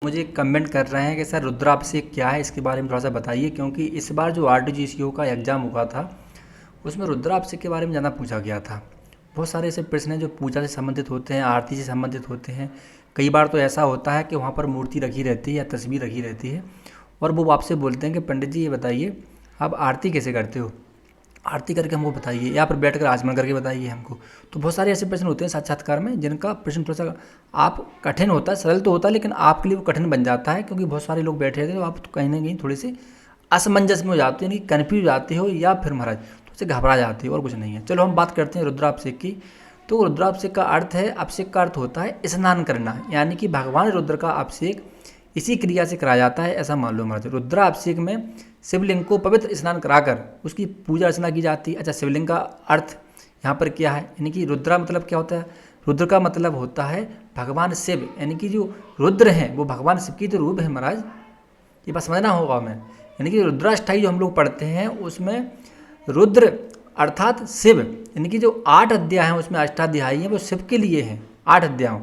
मुझे कमेंट कर रहे हैं कि सर रुद्राभिषेक क्या है, इसके बारे में थोड़ा सा बताइए। क्योंकि इस बार जो RTGCO का एग्ज़ाम हुआ था उसमें रुद्राभिषेक के बारे में ज़्यादा पूछा गया था। बहुत सारे ऐसे प्रश्न हैं जो पूजा से संबंधित होते हैं, आरती से संबंधित होते हैं। कई बार तो ऐसा होता है कि वहाँ पर मूर्ति रखी रहती है या तस्वीर रखी रहती है और वो आपसे बोलते हैं कि पंडित जी ये बताइए आप आरती कैसे करते हो, आरती करके हमको बताइए या फिर बैठ कर आचमन करके बताइए हमको। तो बहुत सारे ऐसे प्रश्न होते हैं साक्षात्कार में जिनका प्रश्न थोड़ा सा आप कठिन होता है, सरल तो होता है लेकिन आपके लिए वो कठिन बन जाता है, क्योंकि बहुत सारे लोग बैठे रहते हैं तो आप तो कहीं ना कहीं थोड़े से असमंजस में हो जाते हो, यानी कन्फ्यूज जाते हो या फिर महाराज थोड़े से घबरा जाते हो, और कुछ नहीं है। चलो हम बात करते हैं रुद्राभिषेक की। तो रुद्राभिषेक का अर्थ है, अभिषेक का अर्थ होता है स्नान करना, यानी कि भगवान रुद्र का अभिषेक इसी क्रिया से कराया जाता है, ऐसा मान लो महाराज। रुद्राभिषेक में शिवलिंग को पवित्र स्नान कराकर उसकी पूजा अर्चना की जाती है। अच्छा, शिवलिंग का अर्थ यहाँ पर क्या है, यानी कि रुद्रा मतलब क्या होता है? रुद्र का मतलब होता है भगवान शिव, यानी कि जो रुद्र हैं वो भगवान शिव की तो रूप है महाराज, ये बात समझना होगा हमें। यानी कि रुद्राष्टमी जो हम लोग पढ़ते हैं उसमें रुद्र अर्थात शिव, यानी कि जो 8 अध्याय हैं उसमें अष्टाध्यायी हैं वो शिव के लिए हैं। 8 अध्यायों,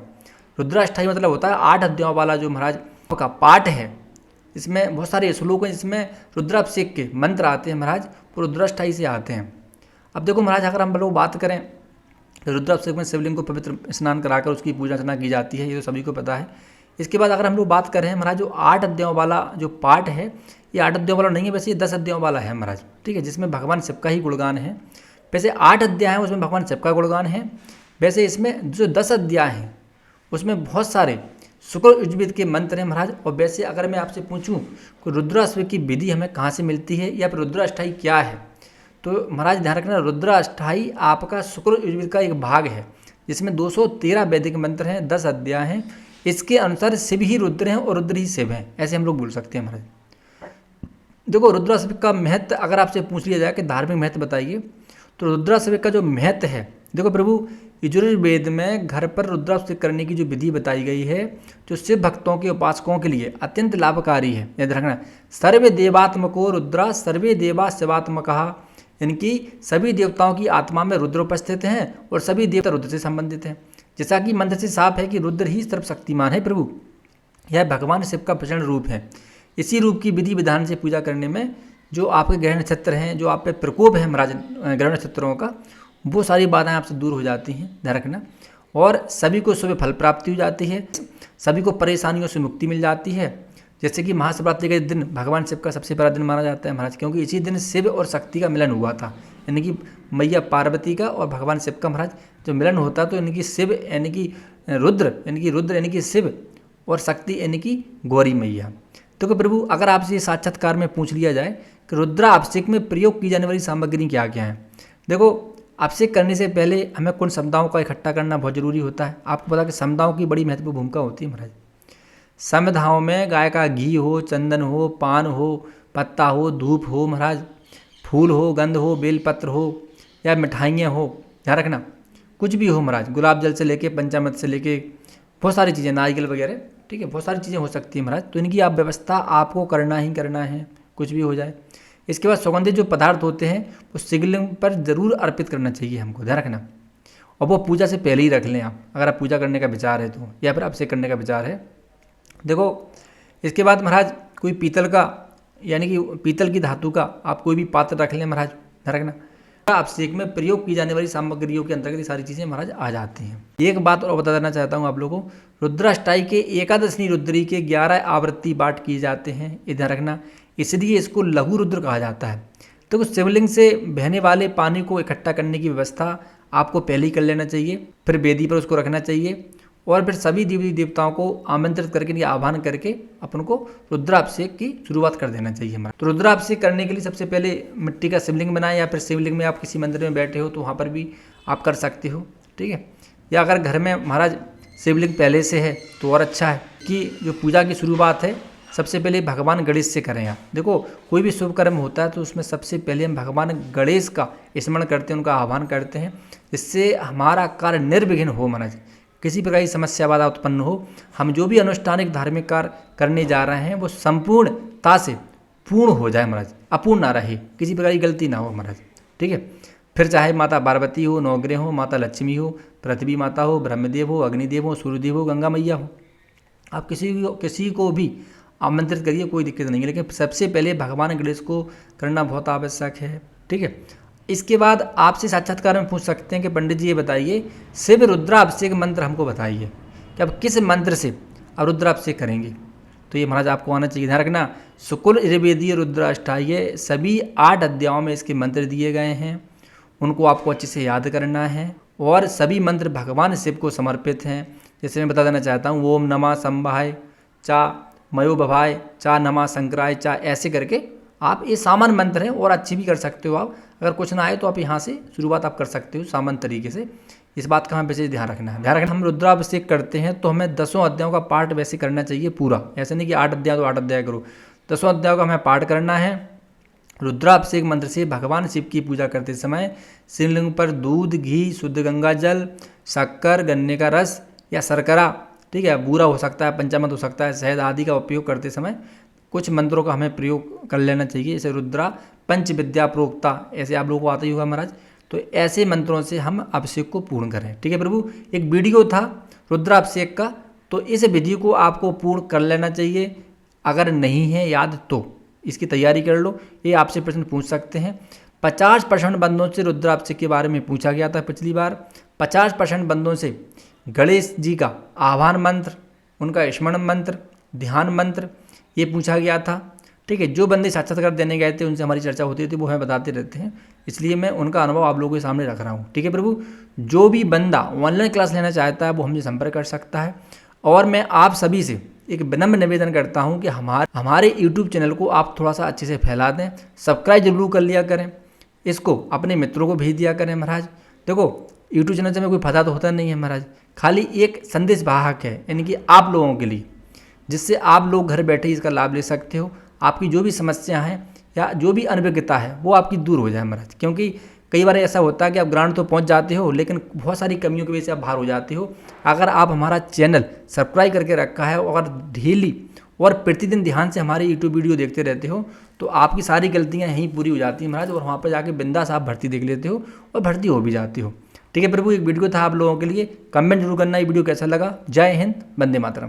रुद्राष्टमी मतलब होता है 8 अध्यायों वाला जो महाराज का पाठ है। इसमें बहुत सारे श्लोक हैं जिसमें रुद्राभिषेक के मंत्र आते हैं महाराज, वो रुद्राष्टमी से आते हैं। अब देखो महाराज, अगर हम लोग बात करें तो रुद्राभिषेक में शिवलिंग को पवित्र स्नान कराकर उसकी पूजा अर्चना की जाती है, ये तो सभी को पता है। इसके बाद अगर हम लोग बात करें महाराज, जो 8 अध्यायों वाला जो पाठ है, ये 8 अध्यायों वाला नहीं है, वैसे ये 10 अध्यायों वाला है महाराज, ठीक है, जिसमें भगवान शिव का ही गुणगान है। वैसे 8 अध्याय हैं उसमें भगवान शिव का गुणगान है। वैसे इसमें जो 10 अध्याय हैं उसमें बहुत सारे शुक्र यजुर्वेद के मंत्र हैं महाराज। और वैसे अगर मैं आपसे पूछूं कि रुद्राभिषेक की विधि हमें कहाँ से मिलती है या फिर रुद्राष्टमी क्या है, तो महाराज ध्यान रखना, रुद्राष्टमी आपका शुक्र यजुर्वेद का एक भाग है जिसमें 213 वैदिक मंत्र हैं, 10 अध्याय हैं। इसके अनुसार शिव ही रुद्र हैं और रुद्र ही शिव हैं, ऐसे हम लोग बोल सकते हैं महाराज। देखो, रुद्राभिषेक का महत्व अगर आपसे पूछ लिया जाए कि धार्मिक महत्व बताइए, तो रुद्राभिषेक का जो महत्व है, देखो प्रभु यजुर्वेद में घर पर रुद्राभिषेक करने की जो विधि बताई गई है, जो शिव भक्तों के उपासकों के लिए अत्यंत लाभकारी है। याद रखना, सर्वे देवात्मको रुद्रा सर्वे देवा शिवात्मका, इनकी सभी देवताओं की आत्मा में रुद्र उपस्थित हैं और सभी देवता रुद्र से संबंधित हैं। जैसा कि मंत्र से साफ है कि रुद्र ही सर्वशक्तिमान है प्रभु, यह भगवान शिव का प्रचंड रूप है। इसी रूप की विधि विधान से पूजा करने में जो आपके ग्रह नक्षत्र हैं, जो आप पे प्रकोप है महाराज ग्रह नक्षत्रों का, वो सारी बाधाएं आपसे दूर हो जाती हैं, ध्यान रखना। और सभी को शुभ फल प्राप्ति हो जाती है, सभी को परेशानियों से मुक्ति मिल जाती है। जैसे कि महाशिवरात्रि के दिन भगवान शिव का सबसे बड़ा दिन माना जाता है महाराज, क्योंकि इसी दिन शिव और शक्ति का मिलन हुआ था, यानी कि मैया पार्वती का और भगवान शिव का महाराज जो मिलन होता, तो यानी कि शिव यानी कि रुद्र यानी कि शिव और शक्ति यानी कि गौरी मैया। तो प्रभु, अगर आपसे साक्षात्कार में पूछ लिया जाए कि रुद्राभिषेक में प्रयोग की जाने वाली सामग्री क्या क्या है, देखो अभिषेक करने से पहले हमें कुछ समुदायों का इकट्ठा करना बहुत जरूरी होता है। आपको पता है कि समुदायों की बड़ी महत्वपूर्ण भूमिका होती है महाराज। समुदायों में गाय का घी हो, चंदन हो, पान हो, पत्ता हो, धूप हो महाराज, फूल हो, गंध हो, बेलपत्र हो या मिठाइयाँ हो, ध्यान रखना कुछ भी हो महाराज, गुलाब जल से लेके पंचामृत से लेके बहुत सारी चीज़ें, नारियल वगैरह, ठीक है, बहुत सारी चीज़ें हो सकती है महाराज। तो इनकी आप व्यवस्था आपको करना ही करना है, कुछ भी हो जाए। इसके बाद सुगंधित जो पदार्थ होते हैं वो शिवलिंग पर जरूर अर्पित करना चाहिए हमको, ध्यान रखना। और वो पूजा से पहले ही रख लें आप, अगर आप पूजा करने का विचार है तो, या फिर अभिषेक करने का विचार है। देखो इसके बाद महाराज कोई पीतल का यानी कि पीतल की धातु का आप कोई भी पात्र रख लें महाराज, ध्यान रखना। अभिषेक में प्रयोग की जाने वाली सामग्रियों के अंतर्गत ये सारी चीज़ें महाराज आ जाती हैं। एक बात और बता देना चाहता हूँ आप लोगों को, रुद्राष्टमी के एकादशी रुद्री के 11 आवृत्ति पाठ किए जाते हैं, ये ध्यान रखना, इसलिए इसको लघु रुद्र कहा जाता है। तो शिवलिंग से बहने वाले पानी को इकट्ठा करने की व्यवस्था आपको पहले ही कर लेना चाहिए, फिर वेदी पर उसको रखना चाहिए और फिर सभी देवी देवताओं को आमंत्रित करके या आह्वान करके अपन को रुद्राभिषेक की शुरुआत कर देना चाहिए हमारा। तो रुद्राभिषेक करने के लिए सबसे पहले मिट्टी का शिवलिंग बनाएं, या फिर शिवलिंग में आप किसी मंदिर में बैठे हो तो वहाँ पर भी आप कर सकते हो, ठीक है। या अगर घर में महाराज शिवलिंग पहले से है तो और अच्छा है कि जो पूजा की शुरुआत है सबसे पहले भगवान गणेश से करें आप। देखो कोई भी शुभ कर्म होता है तो उसमें सबसे पहले हम भगवान गणेश का स्मरण करते हैं, उनका आह्वान करते हैं, जिससे हमारा कार्य निर्विघ्न हो महाराज, किसी प्रकार की समस्या बाधा उत्पन्न हो। हम जो भी अनुष्ठानिक धार्मिक कार्य करने जा रहे हैं वो संपूर्णता से पूर्ण हो जाए महाराज, अपूर्ण ना रहे, किसी प्रकार की गलती ना हो महाराज, ठीक है। फिर चाहे माता पार्वती हो, नवग्रह हो, माता लक्ष्मी हो, पृथ्वी माता हो, ब्रह्मदेव हो, अग्निदेव हो, सूर्यदेव हो, गंगा मैया हो, आप किसी को भी आमंत्रित करिए, कोई दिक्कत नहीं है, लेकिन सबसे पहले भगवान गणेश को करना बहुत आवश्यक है। ठीक है, इसके बाद आपसे साक्षात्कार में पूछ सकते हैं कि पंडित जी ये बताइए, शिव रुद्राभिषेक मंत्र हमको बताइए कि अब किस मंत्र से अब रुद्राभिषेक करेंगे। तो ये महाराज आपको आना चाहिए। ध्यान रखना, शुक्ल यजुर्वेदीय रुद्राष्टाय सभी 8 अध्यायों में इसके मंत्र दिए गए हैं, उनको आपको अच्छे से याद करना है, और सभी मंत्र भगवान शिव को समर्पित हैं। जैसे मैं बता देना चाहता हूँ, ओम नमः संभाय चा मयो भवाय चा नमः शंकराय चा, ऐसे करके आप ये सामान्य मंत्र हैं, और अच्छे भी कर सकते हो आप। अगर कुछ ना आए तो आप यहाँ से शुरुआत आप कर सकते हो सामान्य तरीके से। इस बात का हमें वैसे ध्यान रखना है। ध्यान रखना, हम रुद्राभिषेक करते हैं तो हमें 10 अध्यायों का पाठ वैसे करना चाहिए पूरा, ऐसे नहीं कि 8 अध्याय तो 8 अध्याय करो, 10 अध्यायों का हमें पाठ करना है। रुद्राभिषेक मंत्र से भगवान शिव की पूजा करते समय शिवलिंग पर दूध, घी, शुद्ध गंगा जल, शक्कर, गन्ने का रस या शर्करा, ठीक है, बूरा हो सकता है, पंचामृत हो सकता है, शहद आदि का उपयोग करते समय कुछ मंत्रों का हमें प्रयोग कर लेना चाहिए। जैसे रुद्रा पंच विद्या प्रोक्ता, ऐसे आप लोगों को आता ही होगा महाराज। तो ऐसे मंत्रों से हम अभिषेक को पूर्ण करें। ठीक है प्रभु, एक वीडियो था रुद्राभिषेक का, तो इस विधि को आपको पूर्ण कर लेना चाहिए। अगर नहीं है याद तो इसकी तैयारी कर लो। ये आपसे प्रश्न पूछ सकते हैं। 50% बंदों से रुद्राभिषेक के बारे में पूछा गया था पिछली बार। 50% बंदों से गणेश जी का आह्वान मंत्र, उनका स्मरण मंत्र, ध्यान मंत्र, ये पूछा गया था। ठीक है, जो बंदे साक्षात्कार देने गए थे उनसे हमारी चर्चा होती थी, वो हमें बताते रहते हैं, इसलिए मैं उनका अनुभव आप लोगों के सामने रख रहा हूँ। ठीक है प्रभु, जो भी बंदा ऑनलाइन क्लास लेना चाहता है वो हमसे संपर्क कर सकता है। और मैं आप सभी से एक विनम्र निवेदन करता हूँ कि हमारे यूट्यूब चैनल को आप थोड़ा सा अच्छे से फैला दें, सब्सक्राइब जरूर कर लिया करें, इसको अपने मित्रों को भेज दिया करें महाराज। देखो यूट्यूब चैनल से हमें कोई फायदा तो होता नहीं है महाराज, खाली एक संदेश वाहक है, यानी कि आप लोगों के लिए, जिससे आप लोग घर बैठे इसका लाभ ले सकते हो। आपकी जो भी समस्या हैं या जो भी अनभिज्ञता है वो आपकी दूर हो जाए महाराज। क्योंकि कई बार ऐसा होता है कि आप ग्राउंड तो पहुंच जाते हो, लेकिन बहुत सारी कमियों की वजह से आप बाहर हो जाते हो। अगर आप हमारा चैनल सब्सक्राइब करके रखा है और डेली और प्रतिदिन ध्यान से हमारी यूट्यूब वीडियो देखते रहते हो, तो आपकी सारी गलतियाँ यहीं पूरी हो जाती हैं महाराज, और वहाँ पर जाके बिंदास आप भर्ती देख लेते हो और भर्ती हो भी जाते हो। ठीक है प्रभु, एक वीडियो था आप लोगों के लिए, कमेंट जरूर करना ये वीडियो कैसा लगा। जय हिंद, वंदे मातरम।